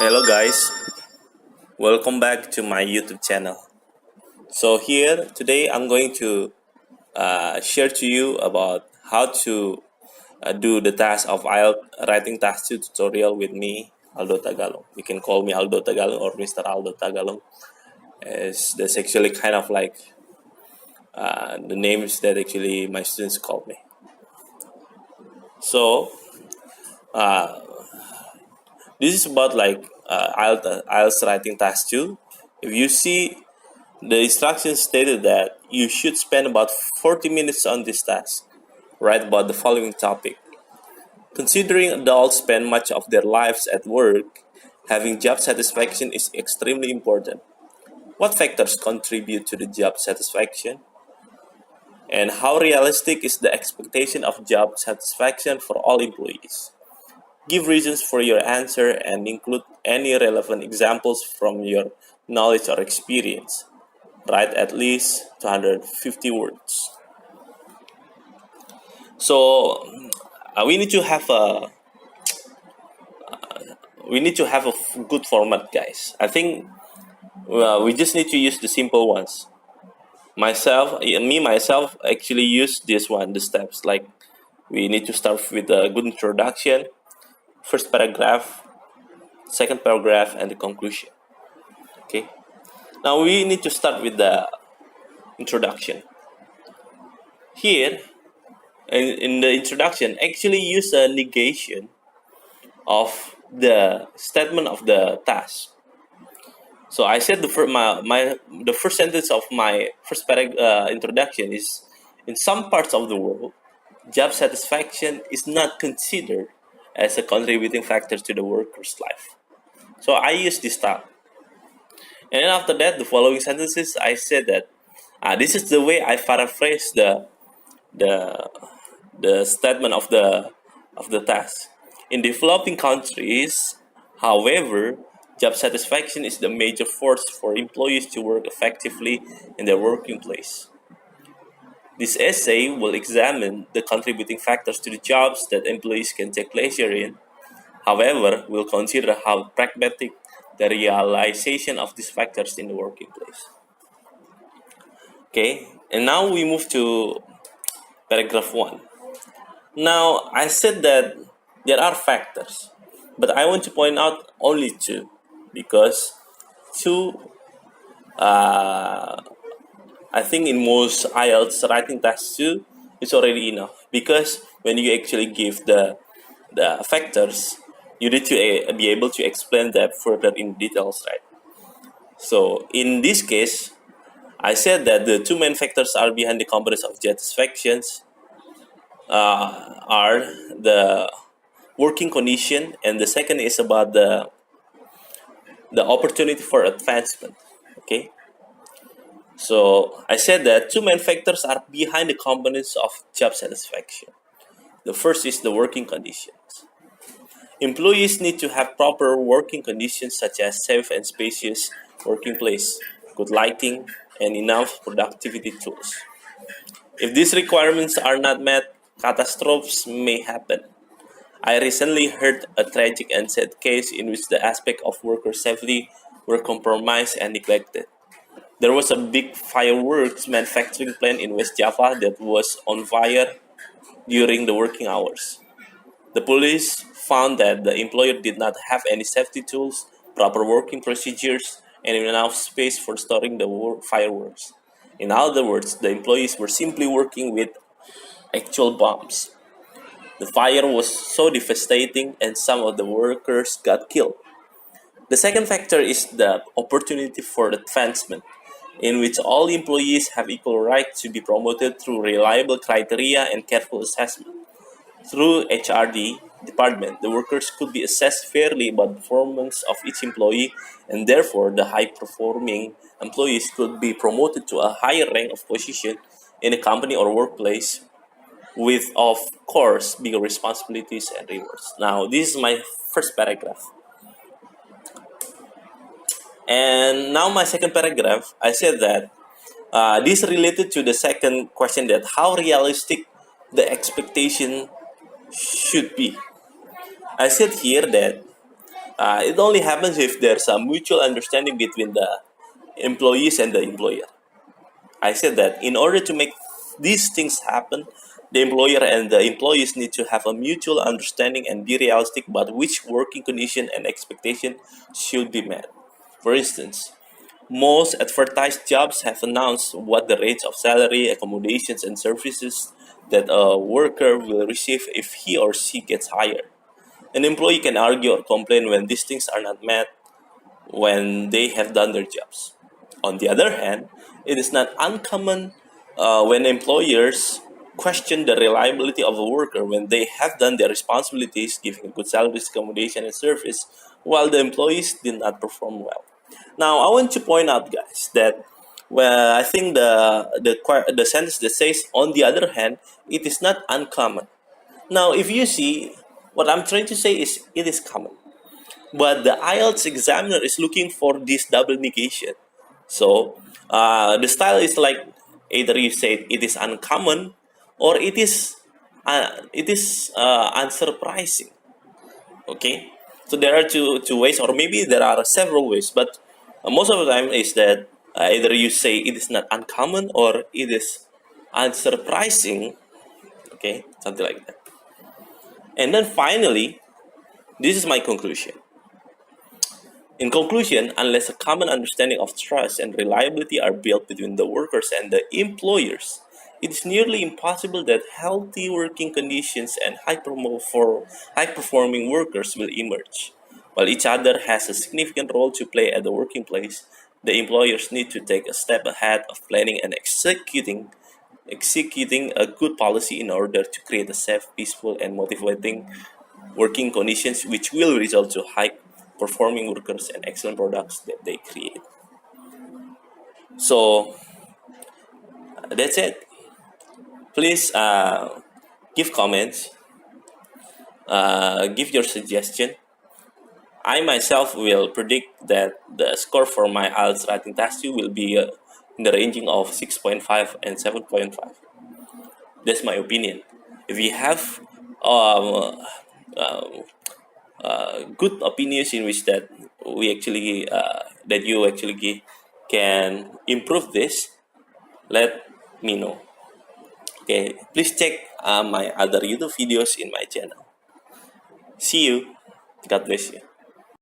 Hello guys, welcome back to my YouTube channel. So here today I'm going to share to you about how to do the task of IELTS Writing Task 2 tutorial with me, Aldo Tagalong. You can call me Aldo Tagalong or Mr. Aldo Tagalong, as that's actually kind of like the names that actually my students call me. So this is about like IELTS Writing Task 2. If you see, the instructions stated that you should spend about 40 minutes on this task. Write about the following topic. Considering adults spend much of their lives at work, having job satisfaction is extremely important. What factors contribute to the job satisfaction? And how realistic is the expectation of job satisfaction for all employees? Give reasons for your answer and include any relevant examples from your knowledge or experience. Write at least 250 words. So we need to have a good format, guys. I think we just need to use the simple ones. Myself actually use this one, the steps. Like we need to start with a good introduction, first paragraph, second paragraph, and the conclusion. Okay. Now we need to start with the introduction. Here, in the introduction, actually use a negation of the statement of the task. So I said the first sentence of my first introduction is, in some parts of the world, job satisfaction is not considered as a contributing factor to the worker's life. So I use this type. And then after that, the following sentences, I said that this is the way I paraphrase the statement of the task. In developing countries, however, job satisfaction is the major force for employees to work effectively in their working place. This essay will examine the contributing factors to the jobs that employees can take pleasure in. However, we'll consider how pragmatic the realization of these factors in the working place. Okay, and now we move to paragraph 1. Now, I said that there are factors, but I want to point out only two, because two, I think in most IELTS writing tasks two, is already enough, because when you actually give the factors, you need to be able to explain that further in details, right? So in this case, I said that the two main factors are behind the components of satisfactions are the working condition, and the second is about the opportunity for advancement. Okay, so I said that two main factors are behind the components of job satisfaction. The first is the working conditions. Employees need to have proper working conditions such as safe and spacious working place, good lighting, and enough productivity tools. If these requirements are not met, catastrophes may happen. I recently heard a tragic and sad case in which the aspect of worker safety were compromised and neglected. There was a big fireworks manufacturing plant in West Java that was on fire during the working hours. The police found that the employer did not have any safety tools, proper working procedures, and enough space for storing the fireworks. In other words, the employees were simply working with actual bombs. The fire was so devastating and some of the workers got killed. The second factor is the opportunity for advancement, in which all employees have equal right to be promoted through reliable criteria and careful assessment. Through HRD department, the workers could be assessed fairly about the performance of each employee, and therefore the high-performing employees could be promoted to a higher rank of position in a company or workplace with, of course, bigger responsibilities and rewards. Now, this is my first paragraph. And now my second paragraph, I said that this related to the second question, that how realistic the expectation should be. I said here that It only happens if there's a mutual understanding between the employees and the employer. I said that in order to make these things happen, the employer and the employees need to have a mutual understanding and be realistic about which working condition and expectation should be met. For instance, most advertised jobs have announced what the rates of salary, accommodations, and services that a worker will receive if he or she gets hired. An employee can argue or complain when these things are not met when they have done their jobs. On the other hand, it is not uncommon when employers question the reliability of a worker when they have done their responsibilities, giving a good salary, accommodation, and service, while the employees did not perform well. Now, I want to point out, guys, that well, I think the sentence that says, "on the other hand," it is not uncommon. Now, if you see, what I'm trying to say is it is common. But the IELTS examiner is looking for this double negation. So the style is like either you say it is uncommon or it is unsurprising. Okay, so there are two ways, or maybe there are several ways, but most of the time is that either you say it is not uncommon or it is unsurprising. Okay, something like that. And then finally, this is my conclusion. In conclusion, unless a common understanding of trust and reliability are built between the workers and the employers, it is nearly impossible that healthy working conditions and high performing workers will emerge. While each other has a significant role to play at the working place, the employers need to take a step ahead of planning and executing a good policy in order to create a safe, peaceful, and motivating working conditions which will result to high performing workers and excellent products that they create. So that's it. Please give comments, give your suggestion. I myself will predict that the score for my IELTS writing task 2 will be in the ranging of 6.5 and 7.5. That's my opinion. If you have um, good opinions in which that you actually can improve this, let me know. Okay, please check my other YouTube videos in my channel. See you. God bless you.